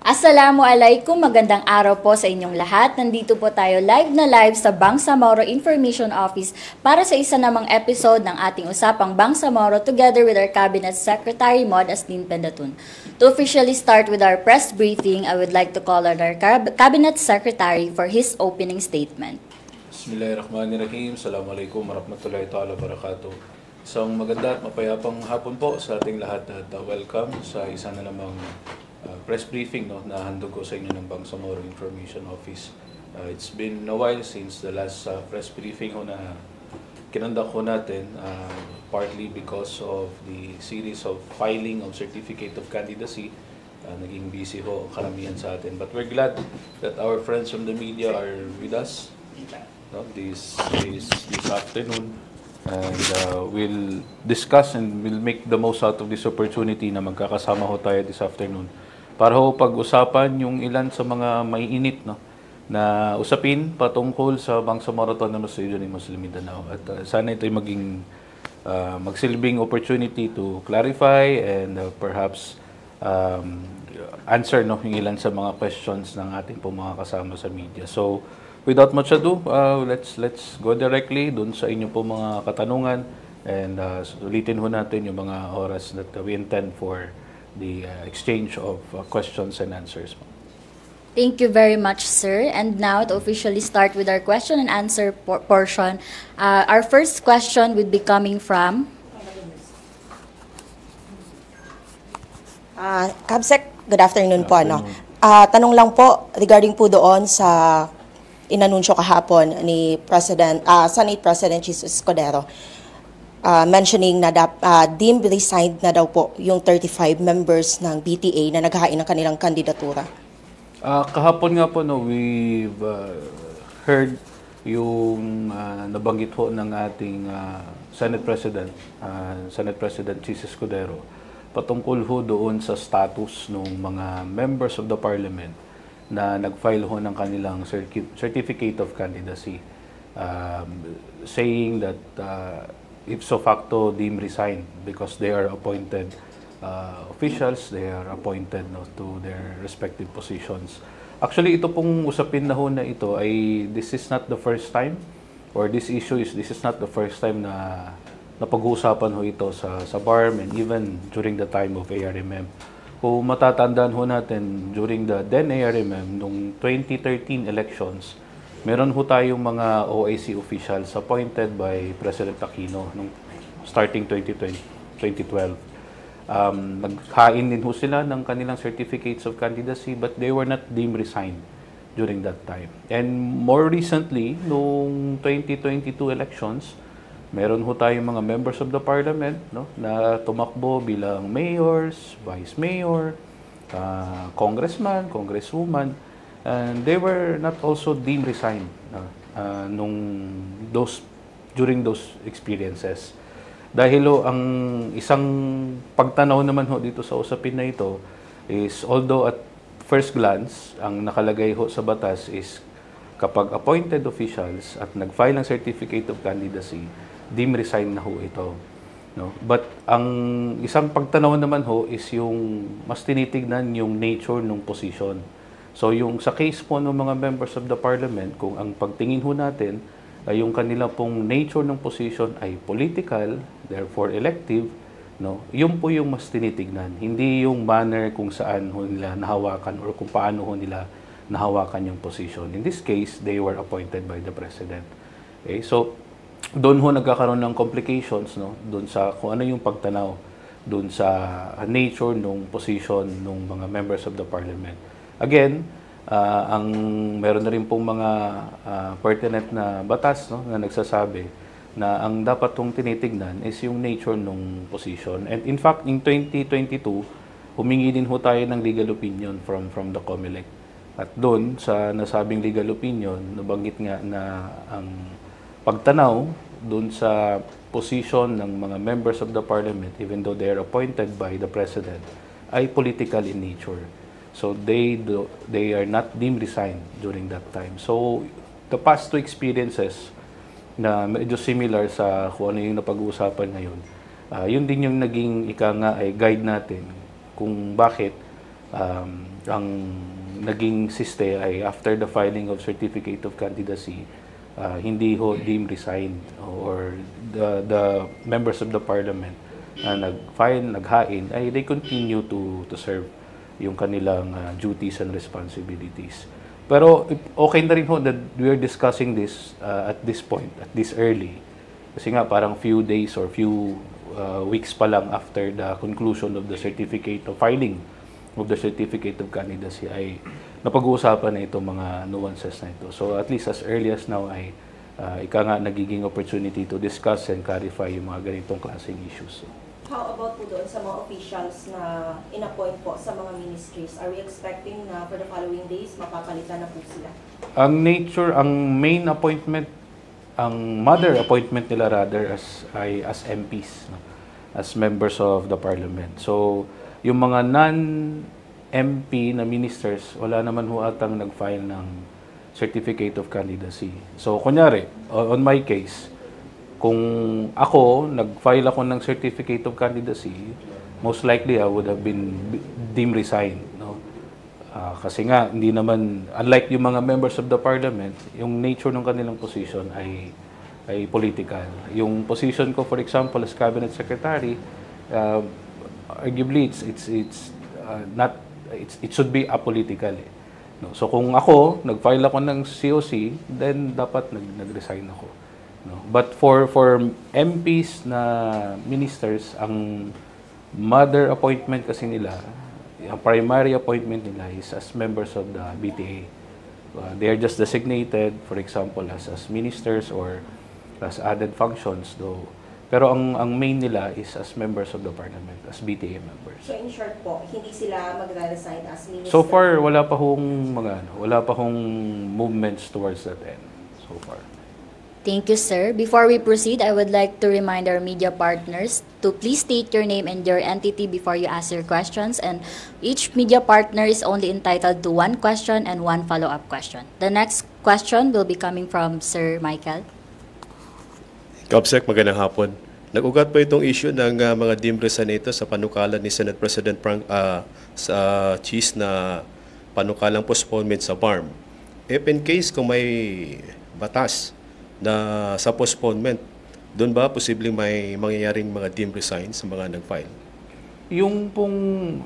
Assalamualaikum, magandang araw po sa inyong lahat. Nandito po tayo live na live sa Bangsamoro Information Office para sa isa namang episode ng ating usapang Bangsamoro together with our Cabinet Secretary Maud Aslin Pendatun. To officially start with our press briefing, I would like to call on our Cabinet Secretary for his opening statement. Bismillahirrahmanirrahim. Assalamualaikum warahmatullahi ta'ala wabarakatuh. Isang maganda at mapayapang hapon po sa ating lahat at welcome sa isa na namang press briefing na handog ko sa inyo ng Bangsamoro Information Office. It's been a while since the last press briefing na kinandak ko natin, partly because of the series of filing of Certificate of Candidacy. Naging busy ho karamihan sa atin. But we're glad that our friends from the media are with us this afternoon. And we'll discuss and we'll make the most out of this opportunity na magkakasama ho tayo this afternoon para ho pag-usapan yung ilan sa mga maiinit na usapin patungkol sa Bangsamoro Autonomous Region in Muslim Mindanao. At sana ito'y maging magsilbing opportunity to clarify and perhaps answer yung ilan sa mga questions ng ating po mga kasama sa media. So, without much ado, let's go directly dun sa inyo po mga katanungan and ulitin ho natin yung mga oras that we intend for the exchange of questions and answers. Thank you very much, sir. And now to officially start with our question and answer portion, our first question would be coming from Kabsec, good afternoon po. Tanong lang po regarding po doon sa inanunsyo kahapon ni Senate President Jesus Escudero, mentioning na deemed resigned na daw po yung 35 members ng BTA na naghahain ng kanilang kandidatura. Kahapon nga po, we've heard yung nabanggit ho ng ating Senate President Jesus Escudero patungkol ho doon sa status ng mga members of the parliament na nag-file ho ng kanilang certificate of candidacy, saying that ipso facto deemed resigned because they are appointed officials, they are appointed to their respective positions. Actually, ito pong usapin na ho na ito ay this is not the first time, or this is not the first time na napag-uusapan ho ito sa BARM and even during the time of ARMM. Kung matatandaan ho natin, during the then ARMM, nung 2013 elections, meron ho tayong mga OIC officials appointed by President Aquino nung starting 2012. Naghain din ho sila ng kanilang certificates of candidacy but they were not deemed resigned during that time. And more recently, noong 2022 elections, meron ho tayong mga members of the parliament na tumakbo bilang mayors, vice mayor, congressman, congresswoman, and they were not also deemed resigned during those experiences. Dahil ang isang pagtanaw naman dito sa usapin na ito is, although at first glance, ang nakalagay sa batas is kapag appointed officials at nag-file ng certificate of candidacy, deemed resigned na ito. But ang isang pagtanaw naman is yung mas tinitignan yung nature ng position. So yung sa case po ng mga members of the parliament, kung ang pagtingin natin ay yung kanila pong nature ng position ay political, therefore elective, yun po yung mas tinitignan. Hindi yung manner kung saan nila nahawakan or kung paano nila nahawakan yung position. In this case, they were appointed by the president. Okay? So doon nagkakaroon ng complications, doon sa kung ano yung pagtanaw doon sa nature ng position ng mga members of the parliament. Again, ang meron na rin pong mga pertinent na batas na nagsasabi na ang dapat tong tinitignan is yung nature ng position. And in fact, in 2022, humingi din tayo ng legal opinion from the COMELEC. At doon sa nasabing legal opinion, nabanggit nga na ang pagtanaw doon sa position ng mga members of the parliament, even though they are appointed by the president, ay political in nature. So they are not deemed resigned during that time. So the past two experiences na medyo similar sa kung ano yung napag-uusapan ngayon. Yun din yung naging ay guide natin kung bakit ang naging siste ay after the filing of certificate of candidacy, hindi ho deemed resigned or the members of the parliament na nag-file, naghain, ay they continue to serve yung kanilang duties and responsibilities. Pero okay na rin ho that we are discussing this at this point, at this early. Kasi nga parang few days or few weeks pa lang after the conclusion of the certificate of filing of the certificate of candidacy ay napag-uusapan na itong mga nuances na ito. So at least as early as now ay nagiging opportunity to discuss and clarify yung mga ganitong klaseng issues. How about po doon sa mga officials na in-appoint po sa mga ministries? Are we expecting na for the following days mapapalitan na po sila? Ang main appointment, ang mother appointment nila rather as MPs, no? As members of the parliament. So, yung mga non-MP na ministers, wala naman ho atang nag-file ng certificate of candidacy. So, kunyari, on my case, kung ako, nag-file ako ng certificate of candidacy, most likely I would have been deemed resigned. No? Kasi nga, hindi naman, unlike yung mga members of the parliament, yung nature ng kanilang position ay political. Yung position ko, for example, as cabinet secretary, arguably, it should be apolitical. No? So kung ako, nag-file ako ng COC, then dapat nag-resign ako. No? But for MPs na ministers, ang mother appointment kasi nila, ang primary appointment nila is as members of the BTA. They are just designated, for example, as ministers or as added functions, though. Pero ang main nila is as members of the parliament, as BTA members. So in short po, hindi sila magre-resign as minister? So far, wala pa hong movements towards that end so far. Thank you, sir. Before we proceed, I would like to remind our media partners to please state your name and your entity before you ask your questions. And each media partner is only entitled to one question and one follow-up question. The next question will be coming from Sir Michael. Kapsek, magandang hapon. Nag-ugat po itong issue ng mga deemed resignator sa panukalan ni Senate President sa Cheese na panukalang postponement sa BARM. If in case kung may batas na sa postponement, doon ba posibleng may mangyayaring mga deemed resign sa mga nag-file? Yung pong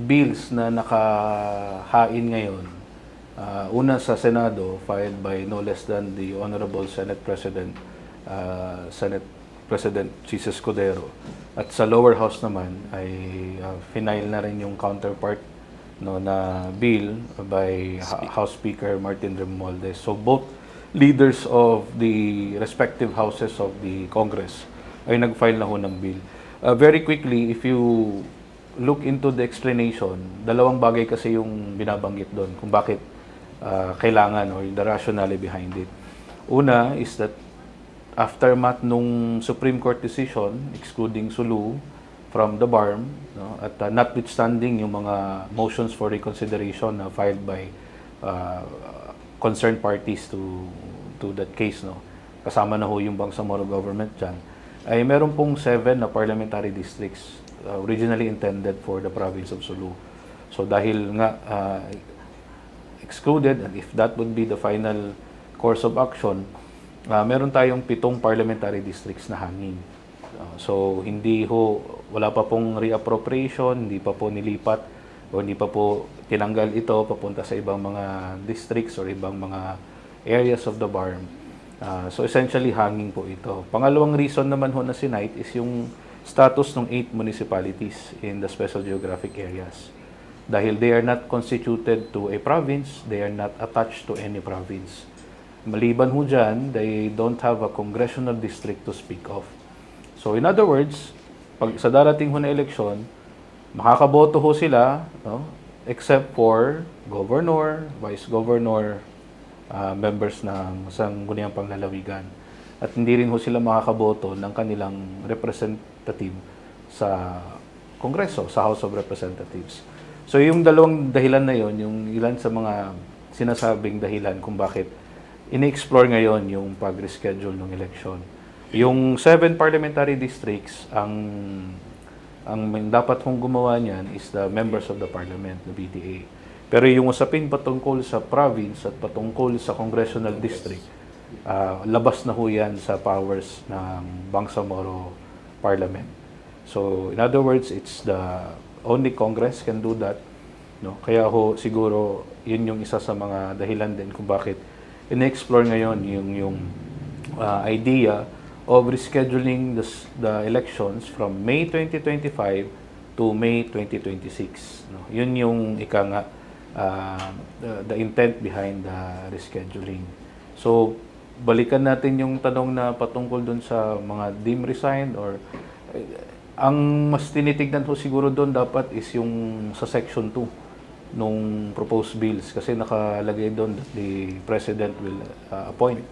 bills na nakahain ngayon, una sa Senado, filed by no less than the Honorable Senate President Jesus Escudero. At sa lower house naman ay final na rin yung counterpart na bill by House Speaker Martin Romualdez. So both leaders of the respective houses of the Congress ay nag-file na ho ng bill. Very quickly, if you look into the explanation, dalawang bagay kasi yung binabanggit doon kung bakit kailangan or the rationale behind it. Una is that aftermath nung Supreme Court decision excluding Sulu from the BARM, no, at notwithstanding yung mga motions for reconsideration na filed by concerned parties to that case, no, kasama na ho yung Bangsamoro government dyan, ay meron pong 7 na parliamentary districts originally intended for the province of Sulu. So dahil nga excluded, and if that would be the final course of action, meron tayong 7 parliamentary districts na hangin. So wala pa pong reappropriation, hindi pa po nilipat o hindi pa po tinanggal ito papunta sa ibang mga districts or ibang mga areas of the BARM. So essentially hanging po ito. Pangalawang reason naman ho na sinight is yung status ng 8 municipalities in the special geographic areas. Dahil they are not constituted to a province, they are not attached to any province. Maliban ho dyan, they don't have a congressional district to speak of. So in other words, pag sa darating ho na eleksyon, makakaboto ho sila, no, except for governor, vice governor, members ng sangguniang panglalawigan. At hindi rin ho sila makakaboto ng kanilang representative sa Kongreso, sa House of Representatives. So yung dalawang dahilan na yon, yung ilan sa mga sinasabing dahilan kung bakit ine-explore ngayon yung pag-reschedule ng election. Yung 7 parliamentary districts, ang dapat kong gumawa niyan is the members of the parliament, the BTA. Pero yung usapin patungkol sa province at patungkol sa congressional district, labas na ho yan sa powers ng Bangsamoro Parliament. So, in other words, it's the only Congress can do that. No? Kaya ho, siguro, yun yung isa sa mga dahilan din kung bakit in-explore ngayon yung idea of rescheduling the elections from May 2025 to May 2026. No? Yun yung the intent behind the rescheduling. So, balikan natin yung tanong na patungkol dun sa mga deemed resigned or ang mas tinitignan ko siguro doon dapat is yung sa Section 2 nung proposed bills kasi nakalagay doon that the President will appoint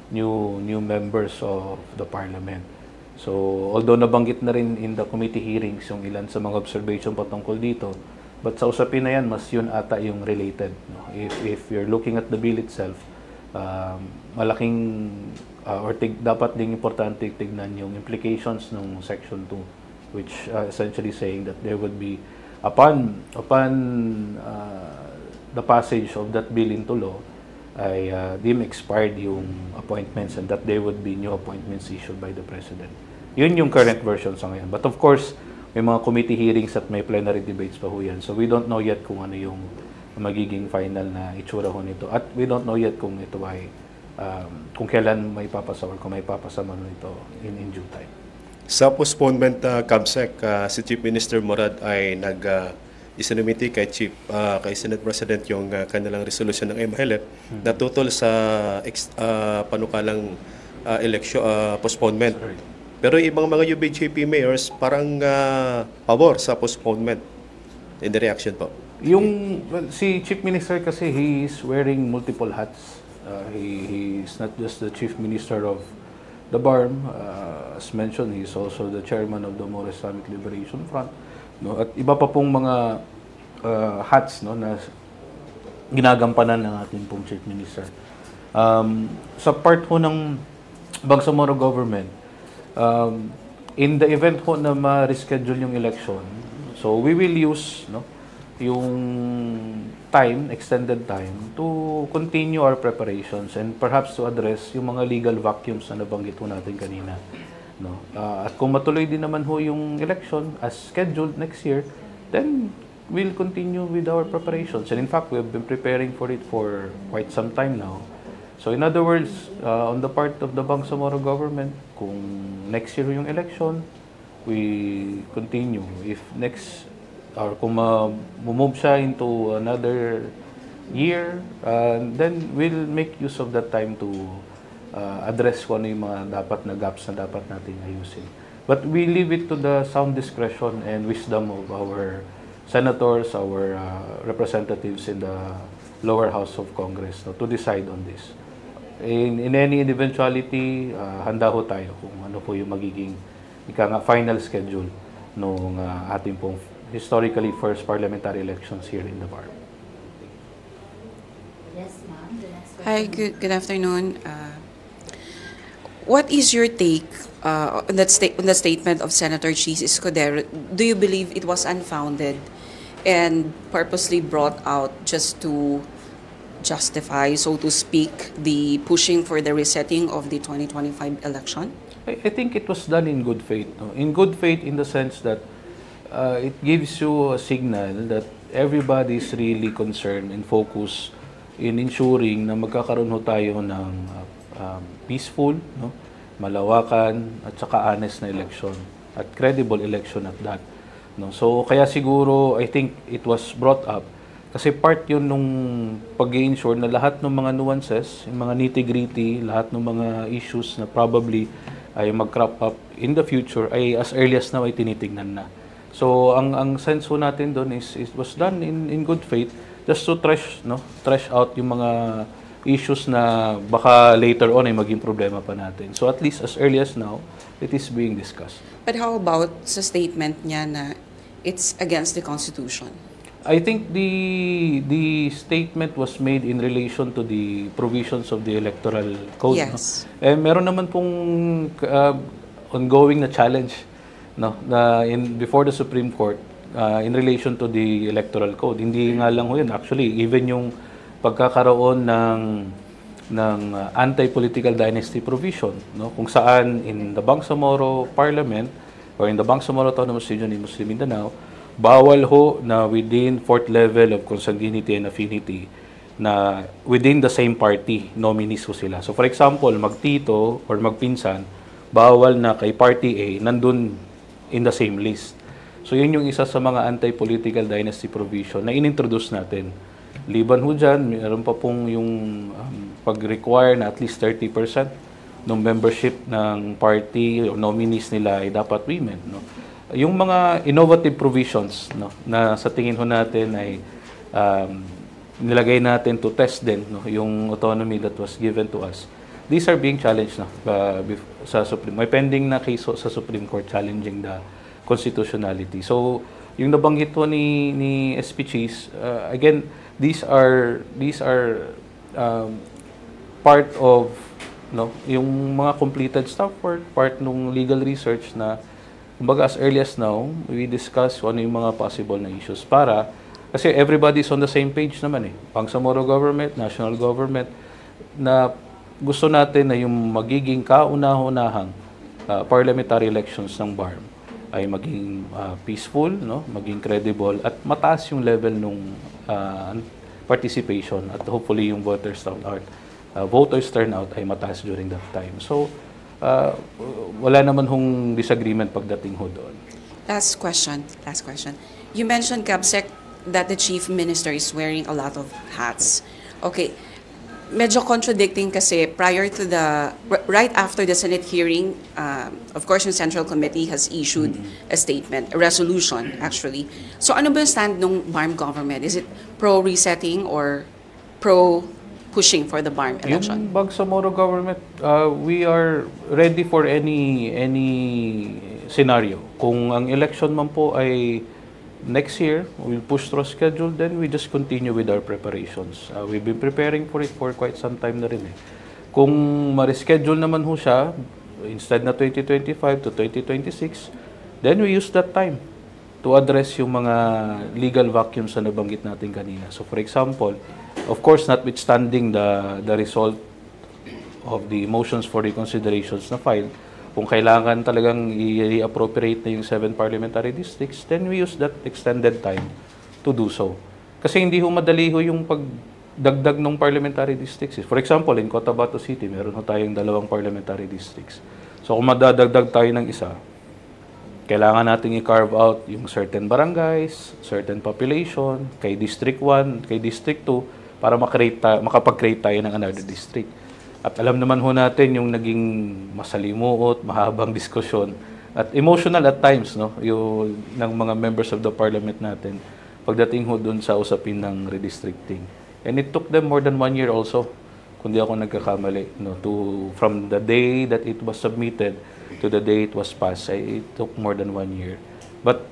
new members of the Parliament. So, although nabanggit na rin in the committee hearings yung ilan sa mga observation patungkol dito, but sa usapin na yan, mas yun ata yung related. No? If you're looking at the bill itself, malaking dapat ding importante tignan yung implications ng Section 2, which essentially saying that there would be, upon the passage of that bill into law, ay deem expired yung appointments and that there would be new appointments issued by the President. Yun yung current version sa ngayon. But of course, may mga committee hearings at may plenary debates pa ho yan. So we don't know yet kung ano yung magiging final na itsura ho nito. At we don't know yet kung ito ay, kung kailan may papasa or kung may papasa man ito in due time. Sa postponement, Kamsek, si Chief Minister Morad ay isinumiti kay Senate President yung kanilang resolution ng MHLF na tutol sa panukalang election postponement. Pero ibang mga UBJP mayors parang pabor sa postponement. In the reaction po. Si Chief Minister kasi he is wearing multiple hats. He is not just the Chief Minister of the BARM, as mentioned, he is also the Chairman of the Moro Islamic Liberation Front. No, at iba pa pong mga hats no na ginagampanan ng ating pong Chief Minister. Sa part po ng Bangsamoro government, in the event po na ma-reschedule yung election, so we will use yung extended time to continue our preparations and perhaps to address yung mga legal vacuums na nabanggit po natin kanina. No? At kung matuloy din naman ho yung election as scheduled next year, then we'll continue with our preparations. And in fact, we have been preparing for it for quite some time now. So in other words, on the part of the Bangsamoro government, kung next year yung election, we continue. If next, or kung move siya into another year, then we'll make use of that time to address kung ano yung mga dapat na gaps na dapat natin ayusin. But we leave it to the sound discretion and wisdom of our senators, our representatives in the lower house of Congress to decide on this. In any eventuality, handa ho tayo kung ano po yung magiging final schedule ng ating pong historically first parliamentary elections here in the BARM. Yes, ma'am. The next question. Hi, good afternoon. What is your take on that statement of Senator Chis Escudero? Do you believe it was unfounded and purposely brought out just to justify, so to speak, the pushing for the resetting of the 2025 election? I think it was done in good faith. No? In good faith in the sense that it gives you a signal that everybody is really concerned and focused in ensuring na magkakaroon ho tayo ng peaceful, malawakan at saka honest na election at credible election at that. So kaya siguro I think it was brought up kasi part yun nung pag-i-ensure na lahat ng mga nuances, yung mga nitty-gritty, lahat ng mga issues na probably ay mag-crop up in the future ay as early as now ay tinitingnan na. So ang sense ho natin doon is it was done in good faith just to trash out yung mga issues na baka later on ay maging problema pa natin. So at least as early as now, it is being discussed. But how about sa statement niya na it's against the Constitution? I think the statement was made in relation to the provisions of the electoral code. Yes. No? Meron naman pong ongoing na challenge, no, na before the Supreme Court in relation to the electoral code. Hindi nga lang ho yun. Actually, even yung pagkakaroon ng anti-political dynasty provision, no, kung saan in the Bangsamoro Parliament or in the Bangsamoro Autonomous Region in Muslim Mindanao, bawal ho na within fourth level of consanguinity and affinity na within the same party, nominees ho sila. So for example, magtito or magpinsan, bawal na kay party A nandun in the same list. So yun yung isa sa mga anti-political dynasty provision na inintroduce natin. Liban ho dyan, meron pa pong yung pag-require na at least 30% ng membership ng party o nominees nila ay dapat women. No? Yung mga innovative provisions, no, na sa tingin ho natin ay nilagay natin to test din, no, yung autonomy that was given to us. These are being challenged na sa Supreme. May pending na case sa Supreme Court challenging the constitutionality. So, yung nabanggit ho ni SP Cheese, again, these are part of, no, yung mga completed staff work, part ng legal research na kumbaga as early as now, we discuss ano yung mga possible na issues kasi everybody's on the same page naman eh. Bangsamoro government, national government, na gusto natin na yung magiging kauna-unahang parliamentary elections ng BARM ay maging peaceful, no, maging credible at mataas yung level ng participation at hopefully yung voters turnout ay mataas during that time. So, wala naman hong disagreement pagdating ho doon. Last question. You mentioned, Kabsec, that the Chief Minister is wearing a lot of hats. Okay. Medyo contradicting kasi prior to right after the Senate hearing, of course, yung Central Committee has issued a statement, a resolution, actually. So ano ba yung stand ng BARM government? Is it pro-resetting or pro-pushing for the BARM election? Yung Bangsamoro government, we are ready for any scenario. Kung ang election man po ay next year, we'll push through schedule, then we just continue with our preparations. We've been preparing for it for quite some time na rin eh. Kung ma-reschedule naman ho siya, instead na 2025 to 2026, then we use that time to address yung mga legal vacuums na nabanggit natin kanina. So for example, of course, notwithstanding the result of the motions for reconsiderations na file, kung kailangan talagang i-appropriate na yung 7 parliamentary districts, then we use that extended time to do so. Kasi hindi ho madali ho yung pagdagdag ng parliamentary districts. For example, in Cotabato City, meron ho tayong 2 parliamentary districts. So kung madadagdag tayo ng isa, kailangan natin i-carve out yung certain barangays, certain population, kay District 1, kay District 2, para makapag-create tayo ng another district. At alam naman ho natin yung naging masalimuot, mahabang diskusyon at emotional at times, no, yung ng mga members of the parliament natin pagdating ho doon sa usapin ng redistricting. And it took them more than 1 year also, kundi ako nagkakamali, no, from the day that it was submitted to the day it was passed, it took more than 1 year. But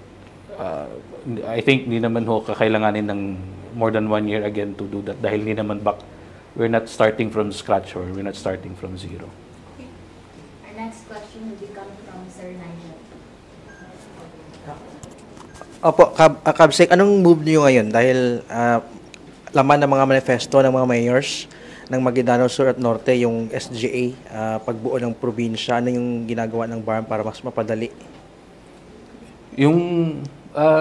I think hindi naman ho kakailanganin ng more than 1 year again to do that dahil hindi naman we're not starting from scratch or we're not starting from zero. Our next question will be coming from Sir Nigel. Opo, Kabsec, anong move niyo ngayon? Dahil laman ng mga manifesto ng mga mayors ng Maguindanao Sur at Norte, yung SGA, pagbuo ng probinsya, ano yung ginagawa ng BARM para mas mapadali? Yung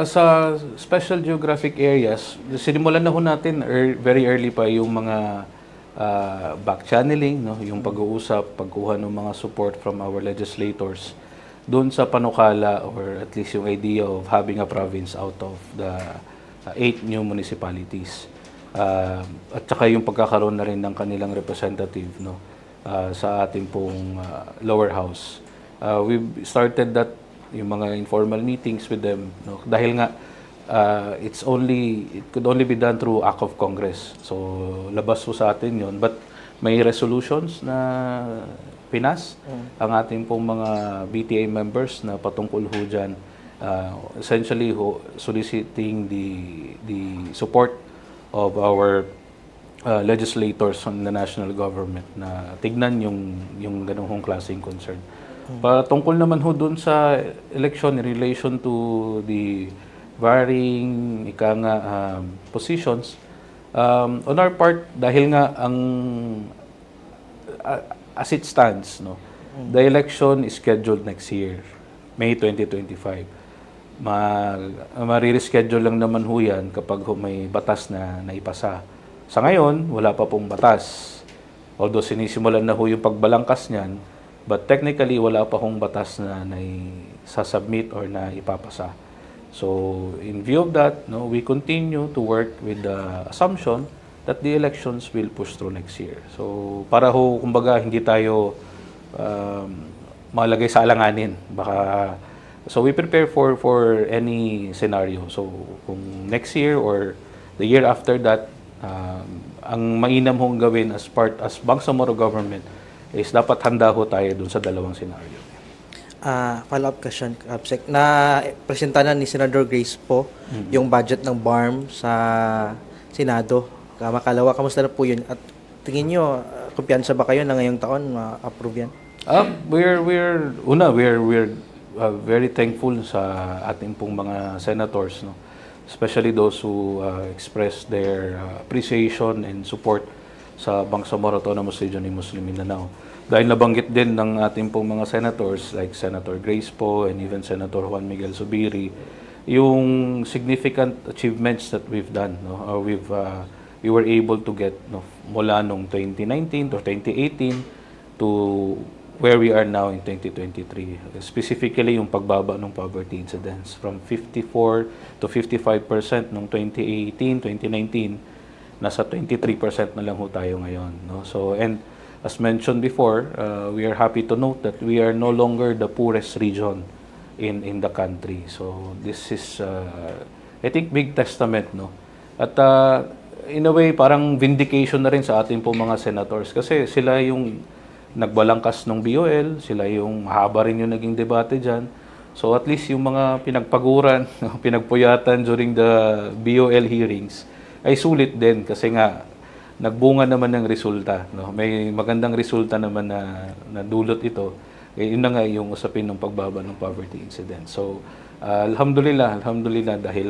sa special geographic areas, sinimulan na ho natin very early pa yung mga back-channeling, no? Yung pag-uusap, pagkuha ng mga support from our legislators doon sa panukala or at least yung idea of having a province out of the 8 new municipalities. At saka yung pagkakaroon na rin ng kanilang representative, no? Sa ating pong lower house. We've started that, yung mga informal meetings with them, no? Dahil nga it could only be done through act of Congress. So labas po sa atin yon, but may resolutions na pinas ang ating pong mga BTA members na patungkol ho dyan. essentially soliciting the support of our legislators on the national government na tignan yung ganung klaseng concern. Patungkol naman ho dun sa election in relation to the varying positions, on our part, dahil nga as it stands, no, the election is scheduled next year, May 2025. Marireschedule lang naman ho yan kapag may batas na naipasa. Sa ngayon, wala pa pong batas. Although sinisimulan na ho yung pagbalangkas niyan, but technically, wala pa hong batas na sasubmit or na ipapasa. So, in view of that, no, we continue to work with the assumption that the elections will push through next year. So, para ho, kumbaga, hindi tayo malagay sa alanganin. So, we prepare for any scenario. So, kung next year or the year after that, ang mainam hong gawin as Bangsamoro government is dapat handa ho tayo dun sa dalawang scenario. Follow-up question, Kapsec. Na-presenta na ni Senador Grace po yung budget ng BARM sa Senado. Makalawa, kamusta na po yun? At tingin nyo, kumpiyansa ba kayo na ngayong taon ma-approve yan? We're very thankful sa ating pong mga senators, no? Especially those who express their appreciation and support sa Bangsamoro Autonomous Region ni Muslim Mindanao. Dahil nabanggit din ng ating pong mga senators like Senator Grace po and even Senator Juan Miguel Zubiri yung significant achievements that we've done, no? We were able to get, no, mula nung 2019 to 2018 to where we are now in 2023. Specifically yung pagbaba ng poverty incidence from 54 to 55% nung 2018, 2019 nasa 23% na lang ho tayo ngayon, no? So, and as mentioned before, we are happy to note that we are no longer the poorest region in the country. So this is I think big testament, no? At in a way parang vindication na rin sa ating po mga senators kasi sila yung nagbalangkas ng BOL, sila yung mahaba rin yung naging debate diyan. So at least yung mga pinagpaguran, pinagpuyatan during the BOL hearings ay sulit din kasi nga nagbunga naman ng resulta, no? May magandang resulta naman na dulot ito. Yun na nga yung usapin ng pagbaba ng poverty incidence. So alhamdulillah dahil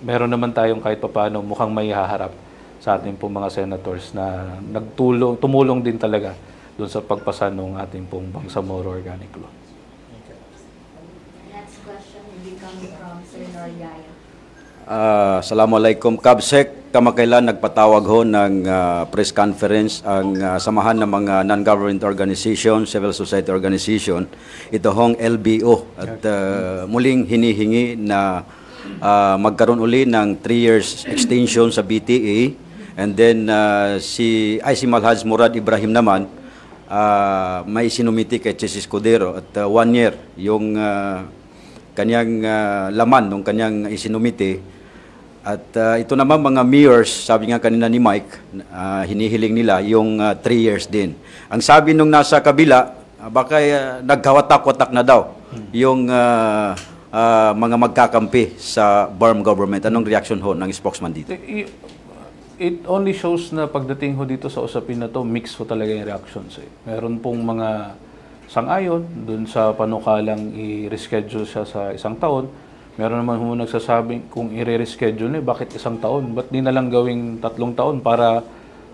meron naman tayong kahit papaano mukhang may haharap sa ating pong mga senators na tumulong din talaga doon sa pagpasa ng ating pong Bangsamoro Organic Law. Next question will be coming from Sir Noriaya. Assalamualaikum, Kabsec. Kamakailan nagpatawag ho ng press conference ang samahan ng mga non-government organization, civil society organization, ito hong LBO. At muling hinihingi na magkaroon uli ng 3 years extension sa BTA. And then si Malhaj Murad Ibrahim naman, may sinumiti kay Chis Escudero at 1 year yung kanyang laman ng kanyang isinumiti. At ito naman mga mayors, sabi nga kanina ni Mike, hinihiling nila yung 3 years din. Ang sabi nung nasa kabila, baka nagkawatak-watak na daw yung mga magkakampi sa BARM government. Anong reaction ho ng spokesman dito? It only shows na pagdating ho dito sa usapin na to, mix ho talaga yung reactions. Meron pong mga sang-ayon dun sa panukalang i-reschedule siya sa 1 taon. Meron naman ho nagsasabing kung i-reschedule niya, bakit 1 taon? Ba't di na lang gawing 3 taon para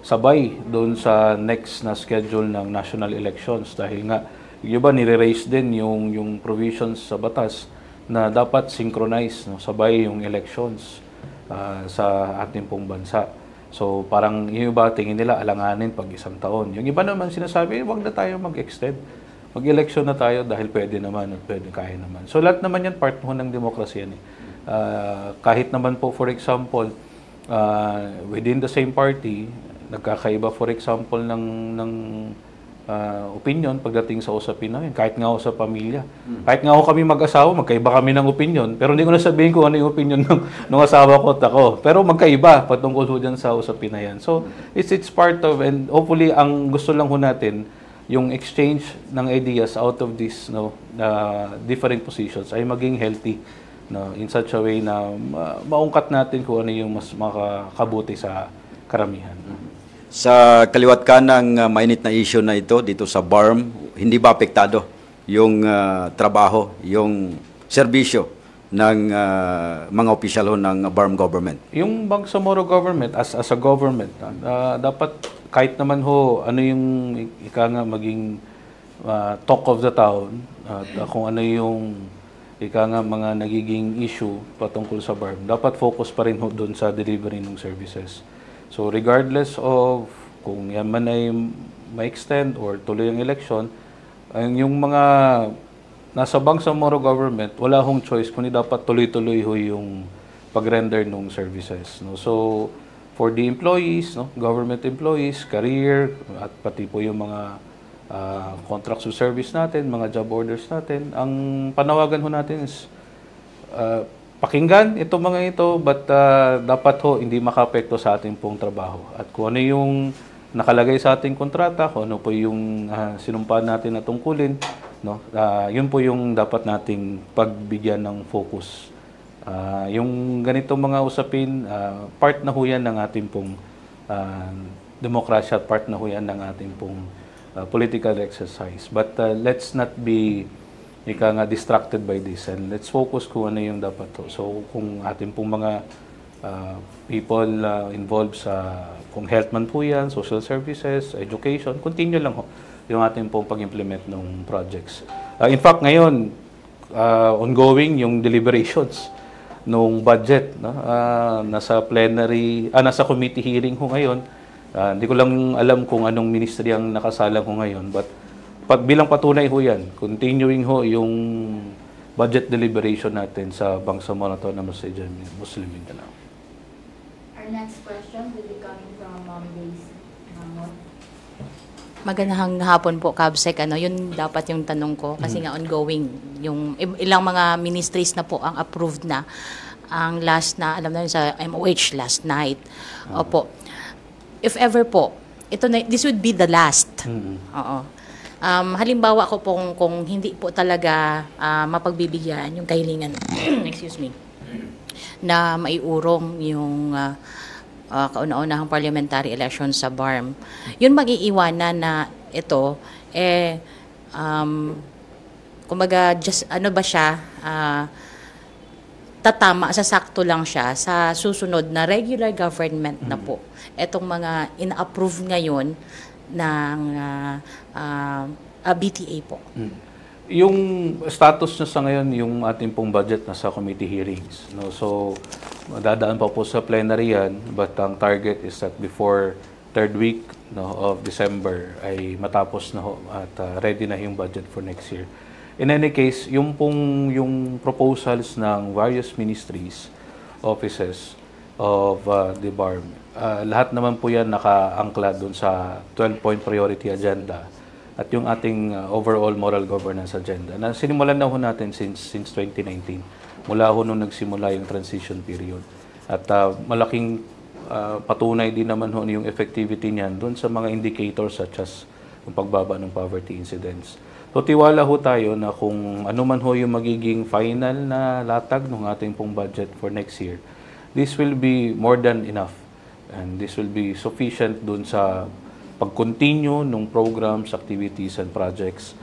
sabay doon sa next na schedule ng national elections? Dahil nga, yung iba nire-raise din yung provisions sa batas na dapat synchronize, no, sabay yung elections sa ating pong bansa. So parang yung iba tingin nila alanganin pag 1 taon. Yung iba naman sinasabi, wag na tayo mag-extend. Mag-election na tayo dahil pwede naman at pwede kaya naman. So lahat naman yan part ng demokrasya. Kahit naman po for example, within the same party, nagkakaiba for example ng opinion pagdating sa usapin namin. Kahit nga ako sa pamilya. Kahit nga ako kami mag-asawa, magkaiba kami ng opinion. Pero hindi ko na sabihin kung ano yung opinion ng asawa ko at ako. Pero magkaiba patungkol ho dyan sa usapin na yan. So, it's part of, and hopefully, ang gusto lang ho natin, yung exchange ng ideas out of these different positions ay maging healthy, in such a way na maungkat natin kung ano yung mas makakabuti sa karamihan. Sa kaliwat ka ng mainit na issue na ito dito sa BARM, hindi ba apektado yung trabaho, yung serbisyo ng mga opisyal ng BARM government? Yung Bangsamoro government, as a government, dapat kahit naman ano yung maging talk of the town, kung ano yung mga nagiging issue patungkol sa BARM, dapat focus pa rin doon sa delivery ng services. So regardless of kung yan man ay ma-extend or tuloy ang election, yung mga nasa Bangsamoro government, wala hong choice kundi dapat tuloy-tuloy yung pag-render ng services. So for the employees, government employees, career, at pati po yung mga contracts of service natin, mga job orders natin, ang panawagan natin is pakinggan mga ito, but dapat hindi makaapekto sa ating pong trabaho. At kung ano yung nakalagay sa ating kontrata, kung ano po yung sinumpaan natin na tungkulin, yun po yung dapat nating pagbigyan ng focus. Yung ganitong mga usapin, part na yan ng ating pong demokrasya, part na yan ng ating pong political exercise. But let's not be distracted by this, and let's focus kung ano yung dapat to. So kung ating pong mga people involved sa kung health man po yan, social services, education, continue lang yung ating pong pag-implement ng projects. In fact, ngayon, ongoing yung deliberations nung budget, nasa plenary, nasa committee hearing ngayon. Hindi ko lang alam kung anong ministry ang nakasalang ngayon, but bilang patunay yan, continuing yung budget deliberation natin sa Bangsamoro Autonomous Region, Muslim Mindanao. Our next question will be coming from Daisy Mamon. Magandang hapon po, Kabsec. Yun dapat yung tanong ko kasi nga ongoing. Yung ilang mga ministries na po ang approved na. Ang last na, alam na yun sa MOH last night. Opo. If ever po, this would be the last. Oo. Halimbawa ko kung hindi po talaga mapagbibigyan yung kahilingan excuse me, na maiurong yung kauna-unahang parliamentary election sa BARM, yun mag-iiwanan na ito, kumbaga, just, ba siya, tatama, sasakto lang siya sa susunod na regular government na po. Etong mga ina-approve ngayon ng BTA po. Yung status niya sa ngayon, yung ating pong budget nasa committee hearings. So, dadaan pa po sa plenary yan, but ang target is that before third week of December ay matapos na at ready na yung budget for next year. In any case, yung proposals ng various ministries, offices of the BARM, lahat naman po yan nakaangkla doon sa 12-point priority agenda at yung ating overall moral governance agenda na sinimulan na natin since 2019. Mula nung nagsimula yung transition period. At malaking patunay din naman yung effectivity niyan doon sa mga indicators such as yung pagbaba ng poverty incidence. So tiwala tayo na kung ano man yung magiging final na latag ng ating pong budget for next year, this will be more than enough. And this will be sufficient dun sa pag-continue ng programs, activities, and projects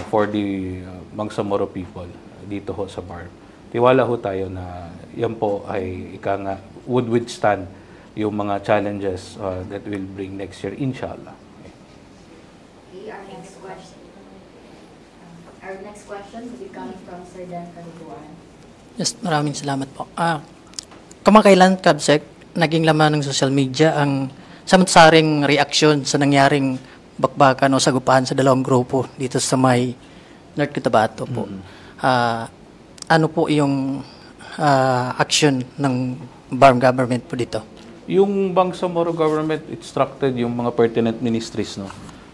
for the Bangsamoro people dito sa BARM. Tiwala tayo na yan po ay would withstand yung mga challenges that will bring next year, inshallah. Okay, our next question will be coming from Sir Dan Caliguan. Yes, maraming salamat po. Kamakailan, Kabsec, naging laman ng social media ang samot-saring reaksyon sa nangyaring bakbakan o sagupahan sa dalawang grupo dito sa may North Cotabato po. Ano po yung action ng BARM government po dito? Yung Bangsamoro government instructed yung mga pertinent ministries,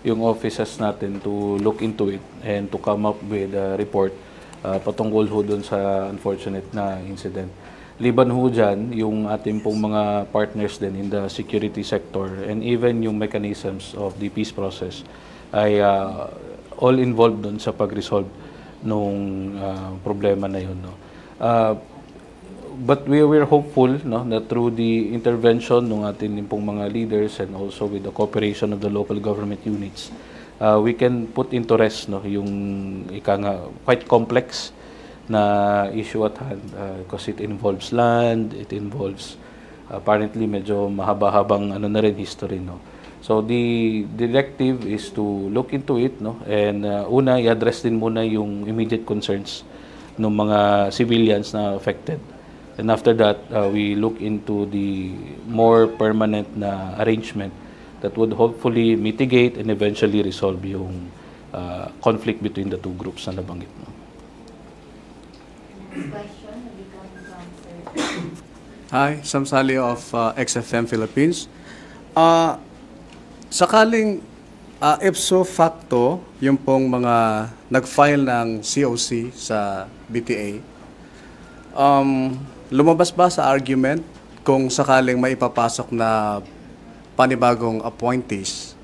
yung offices natin to look into it and to come up with a report patungkol dun sa unfortunate na incident. Liban dyan, yung ating pong mga partners din in the security sector and even yung mechanisms of the peace process ay all involved doon sa pag-resolve nung problema na yun, no. But we're hopeful, no, that through the intervention ng ating pong mga leaders and also with the cooperation of the local government units, we can put into rest, no, yung quite complex na issue at hand, because it involves land, it involves apparently medyo mahaba-habang na rin history, no. So the directive is to look into it, no, and una i-address din muna yung immediate concerns ng mga civilians na affected. And after that, we look into the more permanent na arrangement that would hopefully mitigate and eventually resolve yung conflict between the two groups na nabanggit mo. Hi, Sam Sali of XFM Philippines. Sakaling ipso facto yung pong mga nag-file ng COC sa BTA, lumabas ba sa argument kung sakaling may ipapasok na panibagong appointees,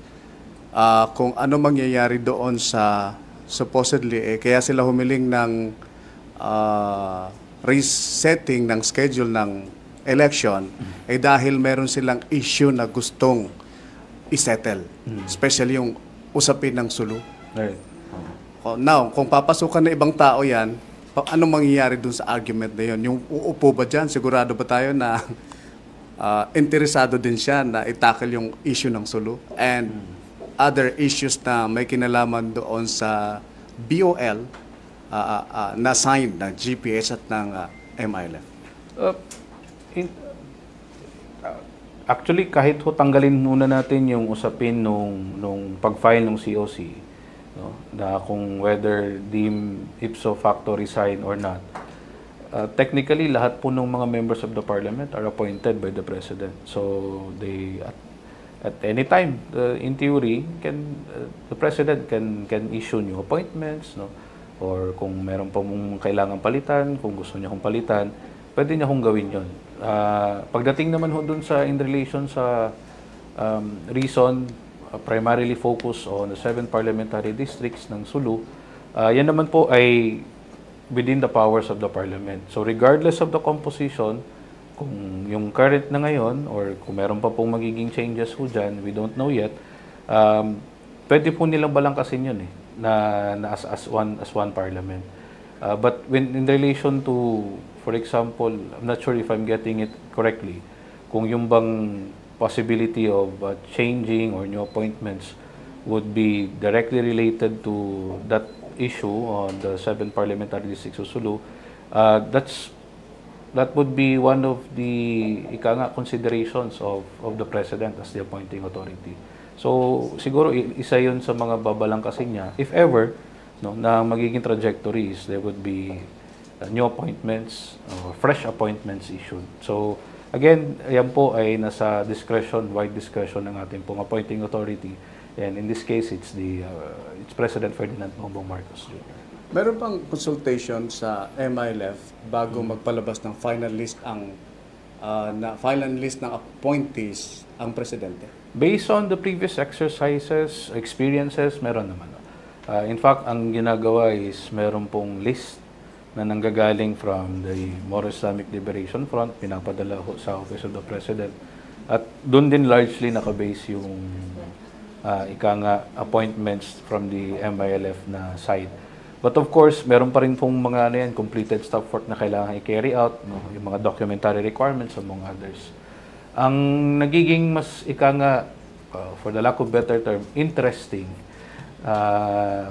kung ano mangyayari doon sa supposedly, kaya sila humiling ng resetting ng schedule ng election, dahil meron silang issue na gustong isettle, especially yung usapin ng Sulu. Right. Now, kung papasukan na ibang tao yan, anong mangyayari dun sa argument na yun? Yung uupo ba dyan? Sigurado ba tayo na interesado din siya na itakil yung issue ng Sulu and other issues na may kinalaman doon sa BOL na sign ng GPS at ng MILF? Actually, kahit tanggalin muna natin yung usapin nung pag-file ng COC, no, na kung whether deem ipso facto resign or not, technically lahat po ng mga members of the parliament are appointed by the president. So they at any time, in theory, the president can issue new appointments, no, or kung meron pa mong kailangan palitan, kung gusto niya kong palitan, pwede niya kong gawin yon. Pagdating naman ho dun sa in relation sa reason, primarily focus on the 7 parliamentary districts ng Sulu, yan naman po ay within the powers of the parliament. So regardless of the composition, kung yung current na ngayon or kung meron pa pong magiging changes ho dyan, we don't know yet, pwede po nilang balangkasin yun na as one parliament. But when in relation to, for example, I'm not sure if I'm getting it correctly, kung yung bang possibility of changing or new appointments would be directly related to that issue on the 7 parliamentary districts of Sulu, that would be one of the considerations of the president as the appointing authority. So siguro isa yun sa mga babalangkasin niya, if ever, no, na magiging trajectories, there would be new appointments or fresh appointments issued. So again, yan po ay nasa discretion, wide discretion ng ating pong appointing authority. And in this case, it's President Ferdinand Bongbong Marcos Jr. Meron pang consultation sa MILF bago magpalabas ng final list ng appointees ang presidente? Based on the previous exercises, experiences, meron naman. In fact, ang ginagawa is meron pong list na nanggagaling from the Moro Islamic Liberation Front, pinapadala ho sa Office of the President. At doon din largely nakabase yung appointments from the MILF na side. But of course, meron pa rin pong mga completed staff work na kailangan i-carry out, no? Yung mga documentary requirements among others. Ang nagiging mas for the lack of better term, interesting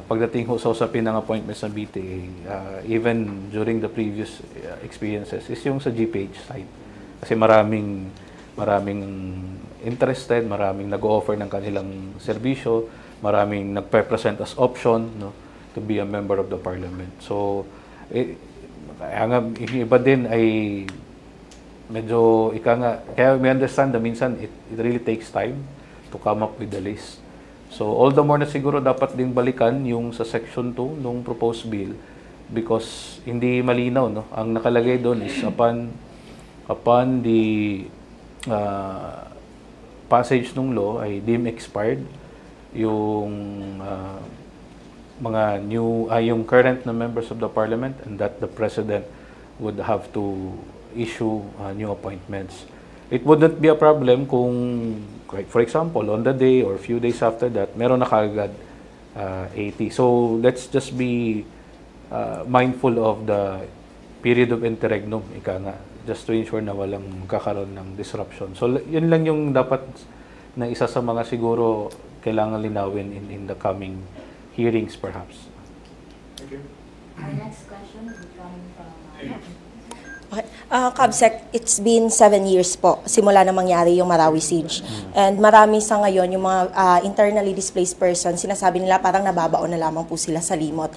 pagdating ho sa usapin ng appointments ng BTA, even during the previous experiences, is yung sa GPH side. Kasi maraming interested, maraming nag-offer ng kanilang serbisyo, maraming nagpe-present as option, no, to be a member of the parliament. So, yung iba din ay medyo kaya we understand na minsan it really takes time to come up with the list. So all the more na siguro dapat ding balikan yung sa section 2 nung proposed bill because hindi malinaw, no. Ang nakalagay doon is upon the passage ng law ay deemed expired, yung yung current na members of the parliament, and that the president would have to issue new appointments. It wouldn't be a problem kung, like, for example, on the day or few days after that, meron na kaagad 80. So let's just be mindful of the period of interregnum, ika nga, just to ensure na walang magkakaroon ng disruption. So yun lang yung dapat na isa sa mga siguro kailangan linawin in the coming hearings perhaps. Our next question will be coming from Okay. Kabsec, it's been 7 years po simula na mangyari yung Marawi siege. And marami sa ngayon, yung mga internally displaced persons, sinasabi nila parang nababaon na lamang po sila sa limot.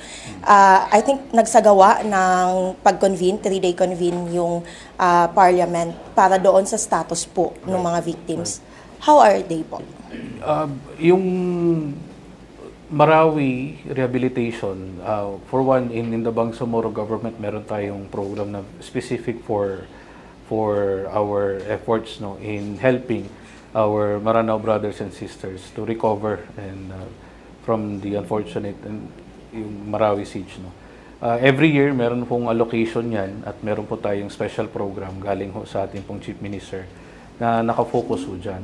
I think nagsagawa ng pag-convene, 3-day convene yung parliament para doon sa status po ng mga victims. How are they po? Yung Marawi rehabilitation, for one, in the Bangsamoro government, meron tayong program na specific for our efforts in helping our Maranao brothers and sisters to recover and from the unfortunate yung Marawi siege. Every year, meron pong allocation yan at meron po tayong special program galing ho sa ating pong Chief Minister na nakafocus ho dyan.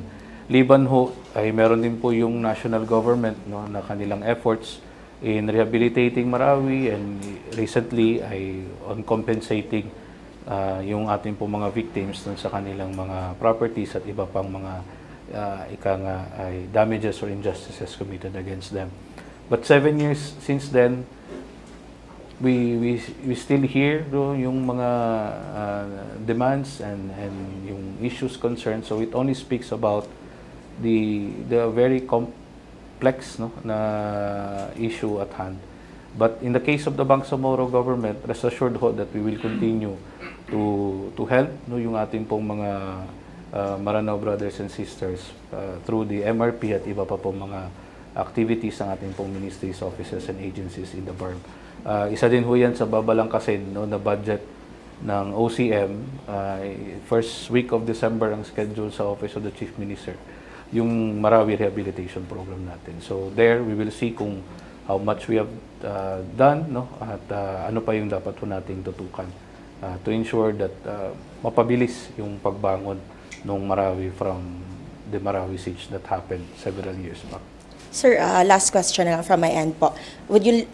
Liban ho, ay meron din po yung national government na kanilang efforts in rehabilitating Marawi, and recently ay on compensating yung ating po mga victims dun sa kanilang mga properties at iba pang mga ay damages or injustices committed against them. But 7 years since then, we still hear yung mga demands and yung issues concerned. So it only speaks about the very complex na issue at hand. But in the case of the Bangsamoro government, rest assured ho that we will continue to help yung ating pong mga Maranao brothers and sisters through the MRP at iba pa pong mga activities ng ating pong ministries, offices, and agencies in the BARM. Isa din ho yan sa babalangkasin na budget ng OCM. First week of December ang schedule sa Office of the Chief Minister, yung Marawi Rehabilitation Program natin. So there, we will see kung how much we have done, at ano pa yung dapat po nating tutukan to ensure that mapabilis yung pagbangon ng Marawi from the Marawi siege that happened several years back. Sir, last question na lang from my end po. Would you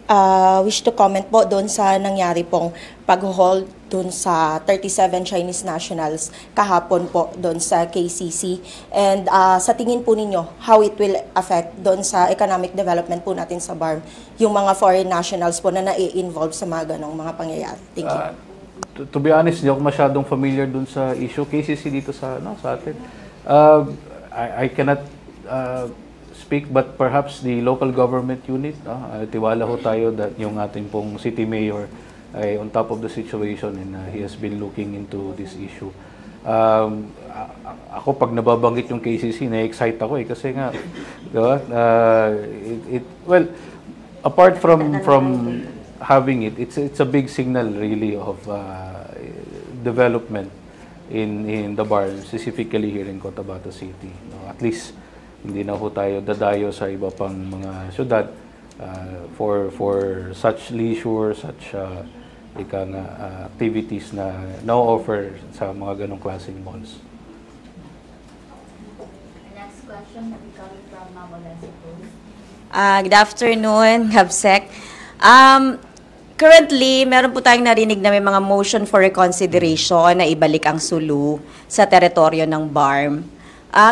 wish to comment po doon sa nangyari pong pag-hold doon sa 37 Chinese nationals kahapon po doon sa KCC? And sa tingin po ninyo, how it will affect doon sa economic development po natin sa BARM, yung mga foreign nationals po na na-involve sa mga ganong mga pangyayari? Thank you. To be honest, hindi ako masyadong familiar doon sa issue KCC dito sa atin. I cannot speak, but perhaps the local government unit, tiwala ho tayo that yung ating pong city mayor ay on top of the situation, and he has been looking into this issue. Ako pag nababanggit yung KCC, na-excite ako kasi nga, diba? Well, apart from having it's a big signal really of development in the BARM, specifically here in Cotabato City. At least hindi na ho tayo dadayo sa iba pang mga syudad for such leisure, such activities na na-offer sa mga ganong klaseng malls. next question will be coming from Mamolense Post. Good afternoon, Kabsec. Currently, meron po tayong narinig na may mga motion for reconsideration na ibalik ang Sulu sa teritoryo ng BARM.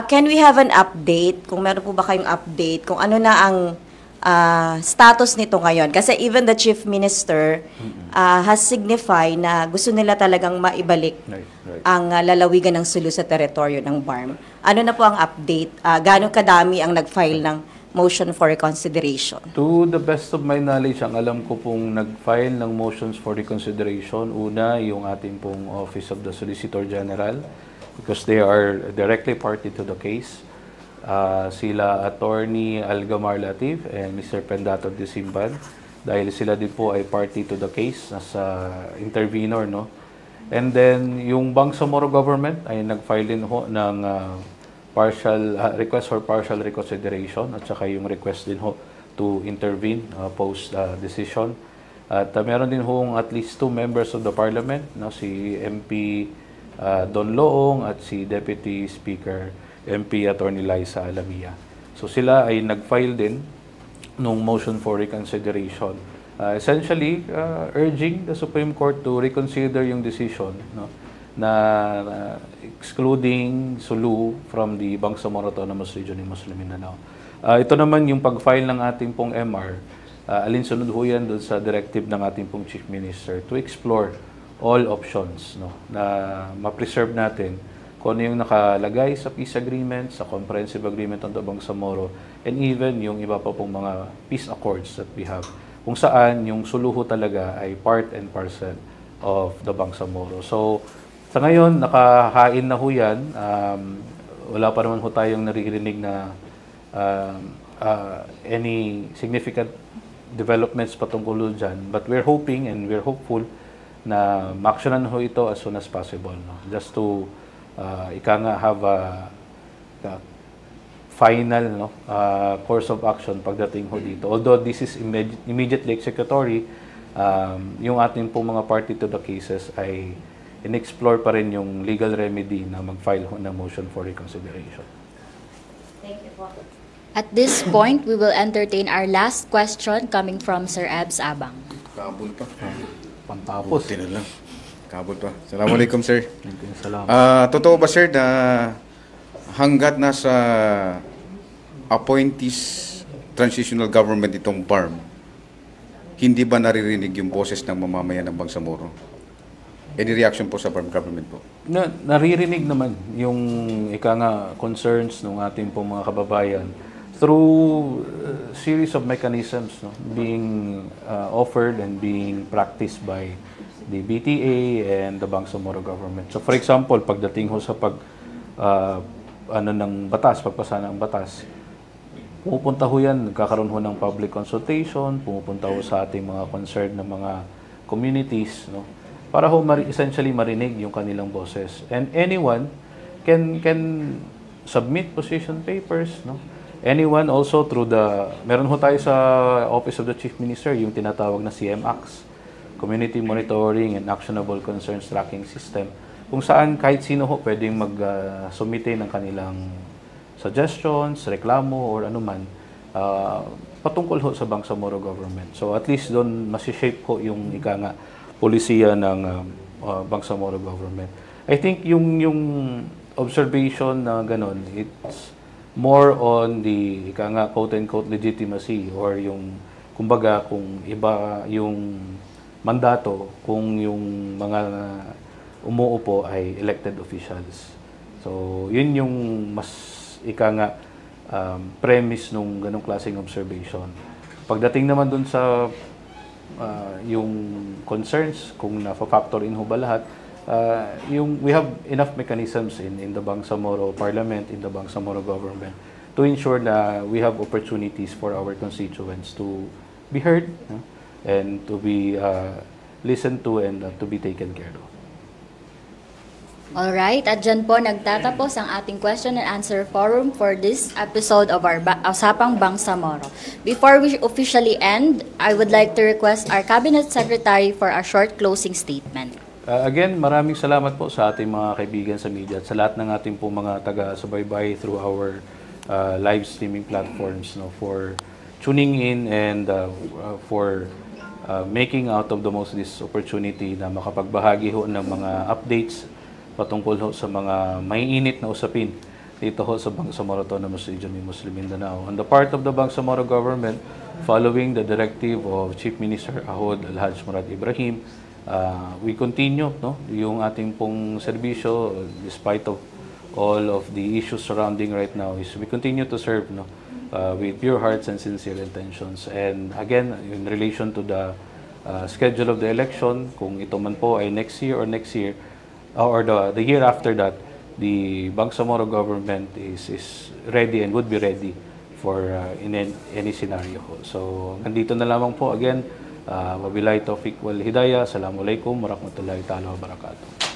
Can we have an update? Kung meron po ba kayong update, kung ano na ang status nito ngayon? Kasi even the Chief Minister has signified na gusto nila talagang maibalik ang lalawigan ng Sulu sa teritoryo ng BARM. Ano na po ang update? Gaano kadami ang nag-file ng motion for reconsideration? To the best of my knowledge, ang alam ko pong nag-file ng motions for reconsideration, una yung ating pong Office of the Solicitor General, because they are directly party to the case. Sila Attorney Algamar Latif and Mr. Pendato de Simban, dahil sila din po ay party to the case as intervenor, And then yung Bangsamoro government ay nag-file din ho ng request for partial reconsideration at saka yung request din ho to intervene post decision. At meron din hong at least 2 members of the parliament, no, si MP Don Loong at si Deputy Speaker MP Attorney Liza Alamia. So sila ay nag-file din nung motion for reconsideration. Essentially, urging the Supreme Court to reconsider yung decision, no, na excluding Sulu from the Bangsamoro Autonomous Region in Muslim Mindanao. Ito naman yung pag-file ng ating pong MR, alinsunod ho yan doon sa directive ng ating pong Chief Minister to explore all options, no, na ma-preserve natin kung ano yung nakalagay sa peace agreement, sa comprehensive agreement on the Bangsamoro, and even yung iba pa pong mga peace accords that we have, kung saan yung Suluho talaga ay part and parcel of the Bangsamoro. So, sa ngayon, nakahain na ho yan. Wala pa naman ho tayong naririnig na any significant developments patungkol dyan. But we're hoping and we're hopeful na ma-actionan ho ito as soon as possible. No? Just to have a final, no, course of action pagdating ho dito. Although this is immediately executory, yung ating pong mga party to the cases ay in-explore pa rin yung legal remedy na mag-file ho ng motion for reconsideration. Thank you po. At this point, we will entertain our last question coming from Sir Abs Abang. Kabul pa. Pantapos. Buti na lang. Kabul pa. Assalamualaikum, sir. Salamat. Totoo ba, sir, na hanggat nasa appointees transitional government itong BARM, hindi ba naririnig yung boses ng mamamayan ng Bangsamoro? Any reaction po sa BARM government po? Naririnig naman yung concerns ng ating po mga kababayan through series of mechanisms, no, being offered and being practiced by the BTA and the Bangsamoro government. So for example, pagdating ho sa pagpasa ng batas, pumupunta ho yan, nagkakaroon ho ng public consultation, pumupunta ho sa ating mga concerned na mga communities, no, para ho essentially marinig yung kanilang boses. And anyone can submit position papers, no? Anyone also through meron ho tayo sa Office of the Chief Minister yung tinatawag na CMACS, Community Monitoring and Actionable Concerns Tracking System, kung saan kahit sino ho pwedeng mag-sumite ng kanilang suggestions, reklamo, or anuman patungkol ho sa Bangsamoro government. So at least doon masishape ho yung polisiya ng Bangsamoro government. I think yung observation na ganon, it's more on the quote-unquote legitimacy, or yung kumbaga kung iba yung mandato, kung yung mga umuupo ay elected officials. So yun yung mas premise nung ganong klaseng observation. Pagdating naman dun sa yung concerns, kung na-factor in ho ba lahat, we have enough mechanisms in the Bangsamoro Parliament, in the Bangsamoro government, to ensure na we have opportunities for our constituents to be heard, and to be listened to, and to be taken care of. Alright, at dyan po nagtatapos ang ating question and answer forum for this episode of our Usapang Bangsamoro. Before we officially end, I would like to request our Cabinet Secretary for a short closing statement. Again, maraming salamat po sa ating mga kaibigan sa media at sa lahat ng ating po mga taga-subaybay through our live streaming platforms, no, for tuning in and for making out of the most this opportunity na makapagbahagi ho ng mga updates patungkol ho sa mga maiinit na usapin dito ho sa Bangsamoro Autonomous Region in Muslim Mindanao. On the part of the Bangsamoro government, following the directive of Chief Minister Ahod Alhaj Murad Ibrahim, we continue, no, yung ating pong serbisyo, despite of all of the issues surrounding right now, is we continue to serve, no, with pure hearts and sincere intentions. And again, in relation to the schedule of the election, kung ito man po ay next year or the year after that, the Bangsamoro government is ready and would be ready for in any scenario. So, nandito na lamang po again. Wabillahi taufiq wal hidayah. Assalamualaikum warahmatullahi ta'ala wabarakatuh.